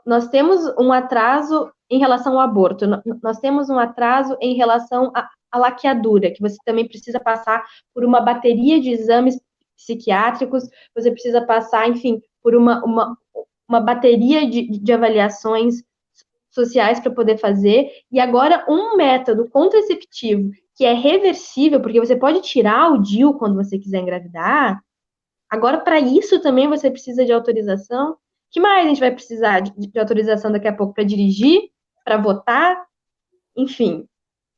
nós temos um atraso em relação ao aborto, nós temos um atraso em relação à laqueadura, que você também precisa passar por uma bateria de exames psiquiátricos, você precisa passar, enfim, por uma bateria de avaliações sociais para poder fazer, e agora um método contraceptivo que é reversível, porque você pode tirar o DIU quando você quiser engravidar, agora para isso também você precisa de autorização. Que mais a gente vai precisar de autorização daqui a pouco para dirigir, para votar? Enfim,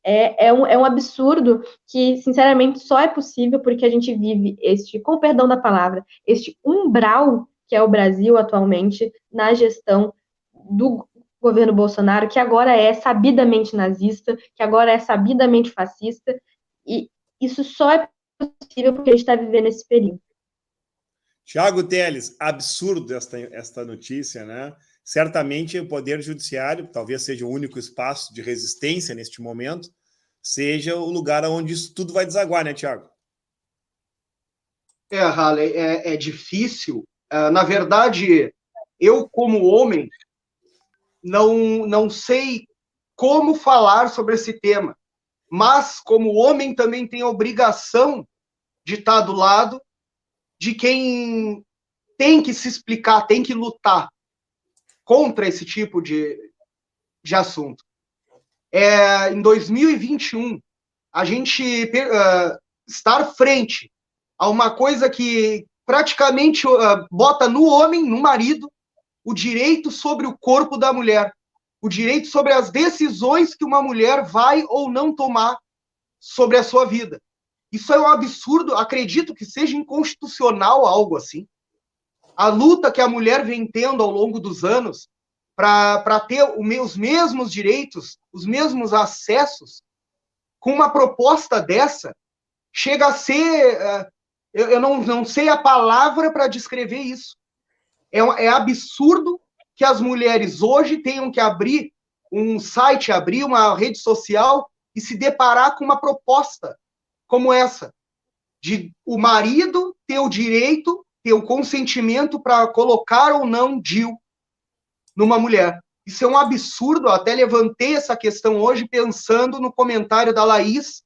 é um absurdo que, sinceramente, só é possível porque a gente vive com o perdão da palavra, este umbral que é o Brasil atualmente na gestão do governo Bolsonaro, que agora é sabidamente nazista, que agora é sabidamente fascista, e isso só é possível porque a gente está vivendo esse período. Tiago Teles, absurdo esta notícia, né? Certamente o Poder Judiciário, talvez seja o único espaço de resistência neste momento, seja o lugar onde isso tudo vai desaguar, né, Tiago? Halley, é difícil. Na verdade, eu, como homem, não sei como falar sobre esse tema, mas, como homem, também tem a obrigação de estar do lado de quem tem que se explicar, tem que lutar contra esse tipo de assunto. Em 2021, a gente estar frente a uma coisa que praticamente bota no homem, no marido, o direito sobre o corpo da mulher, o direito sobre as decisões que uma mulher vai ou não tomar sobre a sua vida. Isso é um absurdo, acredito que seja inconstitucional algo assim. A luta que a mulher vem tendo ao longo dos anos para ter os mesmos direitos, os mesmos acessos, com uma proposta dessa, chega a ser... eu não sei a palavra para descrever isso. É absurdo que as mulheres hoje tenham que abrir um site, abrir uma rede social e se deparar com uma proposta como essa, de o marido ter o direito, ter o consentimento para colocar ou não DIU numa mulher. Isso é um absurdo. Eu até levantei essa questão hoje pensando no comentário da Laís,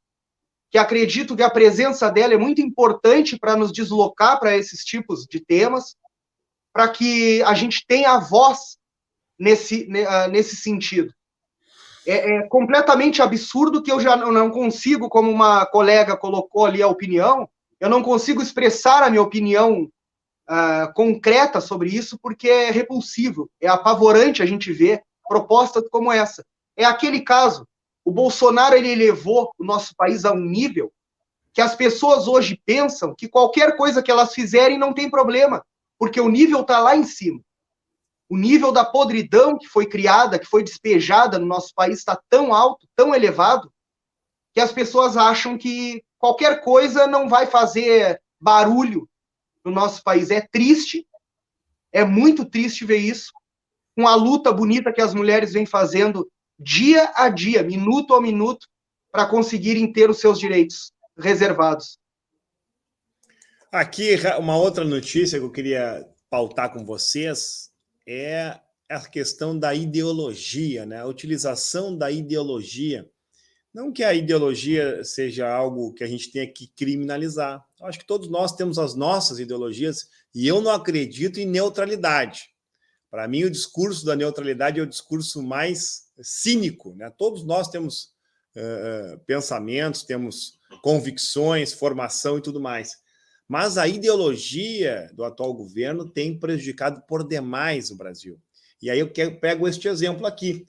que acredito que a presença dela é muito importante para nos deslocar para esses tipos de temas, para que a gente tenha a voz nesse sentido. É completamente absurdo que eu já não consigo, como uma colega colocou ali a opinião, eu não consigo expressar a minha opinião concreta sobre isso, porque é repulsivo, é apavorante a gente ver propostas como essa. É aquele caso, o Bolsonaro ele levou o nosso país a um nível que as pessoas hoje pensam que qualquer coisa que elas fizerem não tem problema, porque o nível está lá em cima. O nível da podridão que foi criada, que foi despejada no nosso país está tão alto, tão elevado, que as pessoas acham que qualquer coisa não vai fazer barulho no nosso país. É triste, é muito triste ver isso, com a luta bonita que as mulheres vêm fazendo dia a dia, minuto a minuto, para conseguirem ter os seus direitos reservados. Aqui, uma outra notícia que eu queria pautar com vocês é a questão da ideologia, né? A utilização da ideologia. Não que a ideologia seja algo que a gente tenha que criminalizar. Eu acho que todos nós temos as nossas ideologias e eu não acredito em neutralidade. Para mim, o discurso da neutralidade é o discurso mais cínico, né? Todos nós temos pensamentos, temos convicções, formação e tudo mais. Mas a ideologia do atual governo tem prejudicado por demais o Brasil. E aí eu pego este exemplo aqui.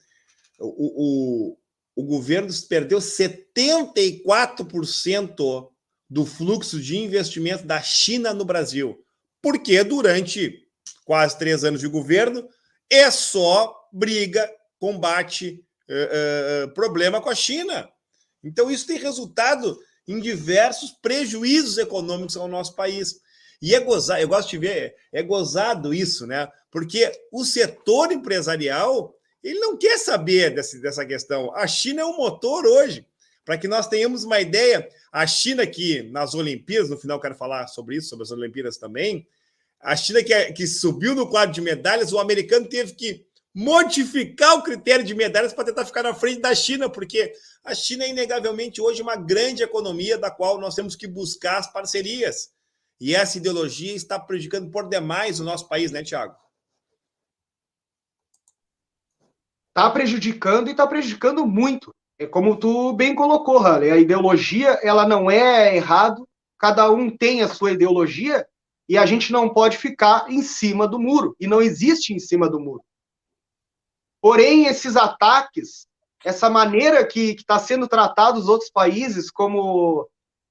O governo perdeu 74% do fluxo de investimento da China no Brasil. Porque durante quase 3 anos de governo é só briga, combate, problema com a China. Então isso tem resultado em diversos prejuízos econômicos ao nosso país. E eu gosto de ver, é gozado isso, né? Porque o setor empresarial, ele não quer saber dessa questão. A China é um motor hoje. Para que nós tenhamos uma ideia, a China que nas Olimpíadas, no final eu quero falar sobre isso, sobre as Olimpíadas também, a China que subiu no quadro de medalhas, o americano teve que modificar o critério de medalhas para tentar ficar na frente da China, porque a China é inegavelmente hoje uma grande economia da qual nós temos que buscar as parcerias. E essa ideologia está prejudicando por demais o nosso país, né, Thiago? Está prejudicando e está prejudicando muito. É como tu bem colocou, Halley, a ideologia ela não é errado, cada um tem a sua ideologia e a gente não pode ficar em cima do muro, e não existe em cima do muro. Porém, esses ataques, essa maneira que está sendo tratado os outros países, como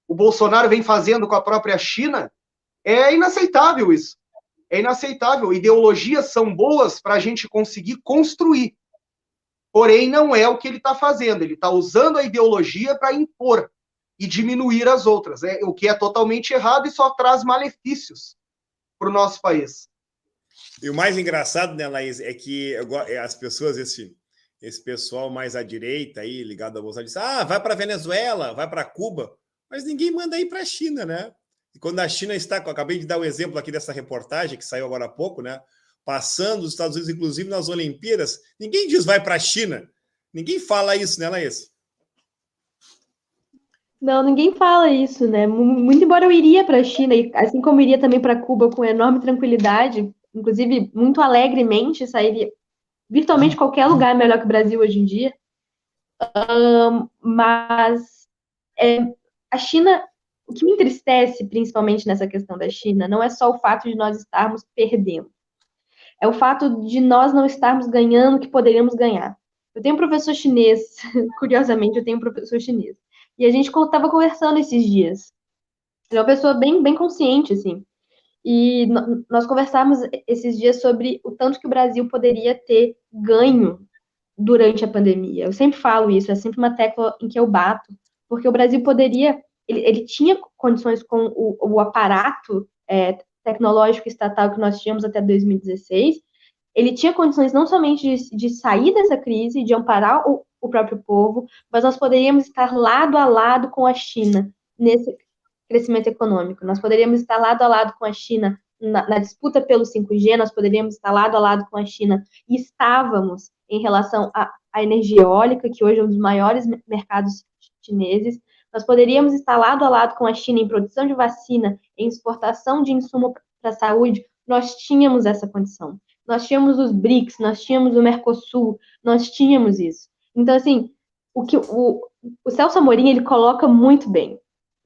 o Bolsonaro vem fazendo com a própria China, é inaceitável isso. É inaceitável. Ideologias são boas para a gente conseguir construir. Porém, não é o que ele está fazendo. Ele está usando a ideologia para impor e diminuir as outras. O que é totalmente errado e só traz malefícios para o nosso país. E o mais engraçado, né, Laís, é que as pessoas, esse pessoal mais à direita aí, ligado à Bolsa, diz, vai para a Venezuela, vai para Cuba, mas ninguém manda ir para a China, né? E quando a China está, acabei de dar o exemplo aqui dessa reportagem que saiu agora há pouco, né? Passando os Estados Unidos, inclusive nas Olimpíadas, ninguém diz vai para a China. Ninguém fala isso, né, Laís? Não, ninguém fala isso, né? Muito embora eu iria para a China, e assim como iria também para Cuba com enorme tranquilidade, inclusive muito alegremente, sairia virtualmente qualquer lugar melhor que o Brasil hoje em dia. Mas a China, o que me entristece principalmente nessa questão da China, não é só o fato de nós estarmos perdendo, é o fato de nós não estarmos ganhando o que poderíamos ganhar. Eu tenho um professor chinês, curiosamente, eu tenho um professor chinês, e a gente estava conversando esses dias. Ele é uma pessoa bem, bem consciente, assim. E nós conversamos esses dias sobre o tanto que o Brasil poderia ter ganho durante a pandemia. Eu sempre falo isso, é sempre uma tecla em que eu bato, porque o Brasil poderia, ele tinha condições com o aparato tecnológico estatal que nós tínhamos até 2016, ele tinha condições não somente de sair dessa crise, de amparar o próprio povo, mas nós poderíamos estar lado a lado com a China nesse crescimento econômico. Nós poderíamos estar lado a lado com a China na disputa pelo 5G, nós poderíamos estar lado a lado com a China, e estávamos em relação à energia eólica, que hoje é um dos maiores mercados chineses. Nós poderíamos estar lado a lado com a China em produção de vacina, em exportação de insumo para a saúde. Nós tínhamos essa condição. Nós tínhamos os BRICS, nós tínhamos o Mercosul, nós tínhamos isso. Então, assim, o Celso Amorim, ele coloca muito bem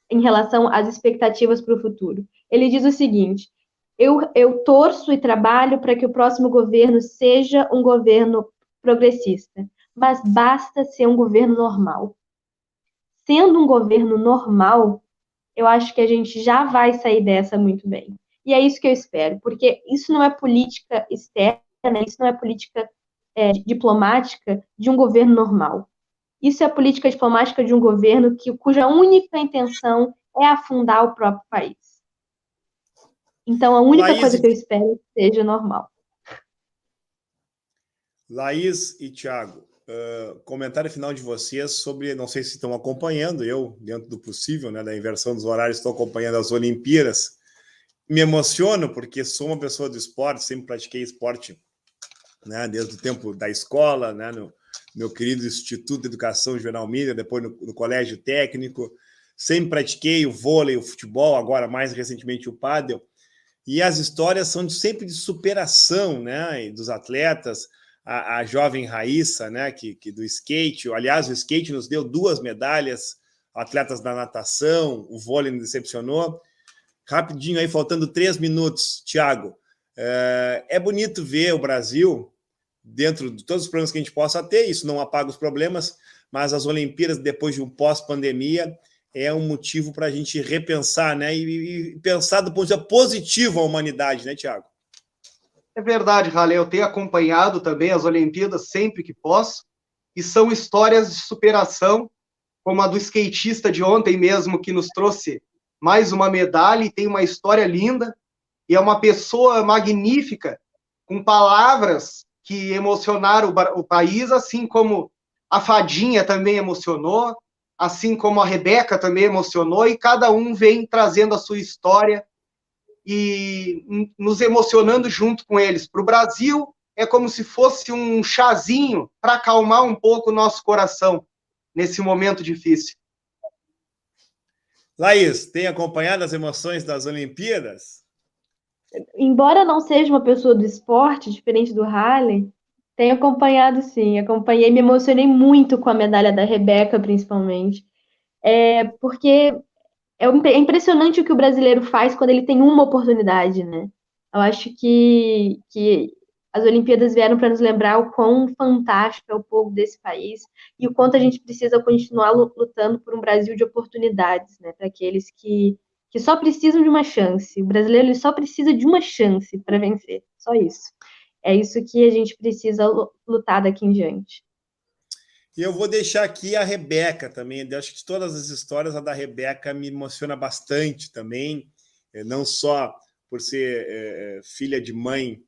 em relação às expectativas para o futuro. Ele diz o seguinte: eu torço e trabalho para que o próximo governo seja um governo progressista, mas basta ser um governo normal. Sendo um governo normal, eu acho que a gente já vai sair dessa muito bem. E é isso que eu espero, porque isso não é política externa, isso não é política diplomática de um governo normal. Isso é a política diplomática de um governo cuja única intenção é afundar o próprio país. Então, a única coisa que eu espero é que seja normal. Laís e Thiago, comentário final de vocês sobre, não sei se estão acompanhando, eu, dentro do possível, né, da inversão dos horários, estou acompanhando as Olimpíadas. Me emociono porque sou uma pessoa do esporte, sempre pratiquei esporte, né, desde o tempo da escola, né, no meu querido Instituto de Educação Juvenal Miller, depois no Colégio Técnico. Sempre pratiquei o vôlei, o futebol, agora mais recentemente o pádel. E as histórias são sempre de superação, né, dos atletas. A jovem Raíssa, né, que do skate, aliás, o skate nos deu 2 medalhas, atletas da natação, o vôlei nos decepcionou. Rapidinho aí, faltando 3 minutos, Thiago. É bonito ver o Brasil, dentro de todos os problemas que a gente possa ter, isso não apaga os problemas, mas as Olimpíadas, depois de um pós-pandemia, é um motivo para a gente repensar, né, e pensar do ponto de vista positivo a humanidade, né, Thiago? É verdade, Rale, eu tenho acompanhado também as Olimpíadas sempre que posso, e são histórias de superação, como a do skatista de ontem mesmo, que nos trouxe mais uma medalha, e tem uma história linda, e é uma pessoa magnífica, com palavras que emocionaram o país, assim como a Fadinha também emocionou, assim como a Rebeca também emocionou, e cada um vem trazendo a sua história e nos emocionando junto com eles. Para o Brasil, é como se fosse um chazinho para acalmar um pouco o nosso coração nesse momento difícil. Laís, tem acompanhado as emoções das Olimpíadas? Embora não seja uma pessoa do esporte, diferente do Rale, tenho acompanhado sim, acompanhei, me emocionei muito com a medalha da Rebeca, principalmente, porque é impressionante o que o brasileiro faz quando ele tem uma oportunidade, né? Eu acho que as Olimpíadas vieram para nos lembrar o quão fantástico é o povo desse país e o quanto a gente precisa continuar lutando por um Brasil de oportunidades, né? Para aqueles que só precisam de uma chance. O brasileiro ele só precisa de uma chance para vencer, só isso. É isso que a gente precisa lutar daqui em diante. E eu vou deixar aqui a Rebeca também. Eu acho que de todas as histórias, a da Rebeca me emociona bastante também, não só por ser filha de mãe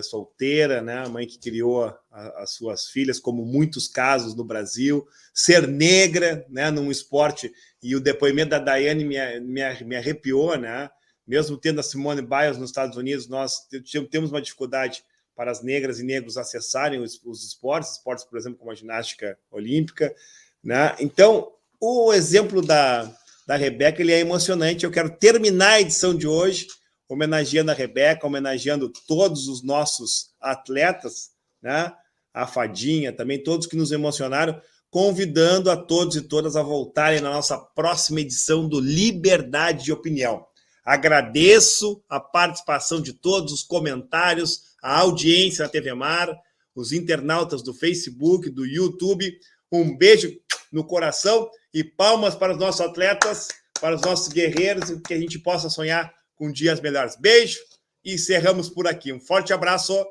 solteira, né? Mãe que criou as suas filhas, como muitos casos no Brasil, ser negra, né? Num esporte, e o depoimento da Daiane me arrepiou, né? Mesmo tendo a Simone Biles nos Estados Unidos, nós temos uma dificuldade para as negras e negros acessarem os esportes, por exemplo, como a ginástica olímpica, né? Então, o exemplo da Rebeca, ele é emocionante. Eu quero terminar a edição de hoje homenageando a Rebeca, homenageando todos os nossos atletas, né? A Fadinha também, todos que nos emocionaram, convidando a todos e todas a voltarem na nossa próxima edição do Liberdade de Opinião. Agradeço a participação de todos, os comentários, a audiência na TV Mar, os internautas do Facebook, do YouTube. Um beijo no coração e palmas para os nossos atletas, para os nossos guerreiros, e que a gente possa sonhar com dias melhores. Beijo e encerramos por aqui. Um forte abraço.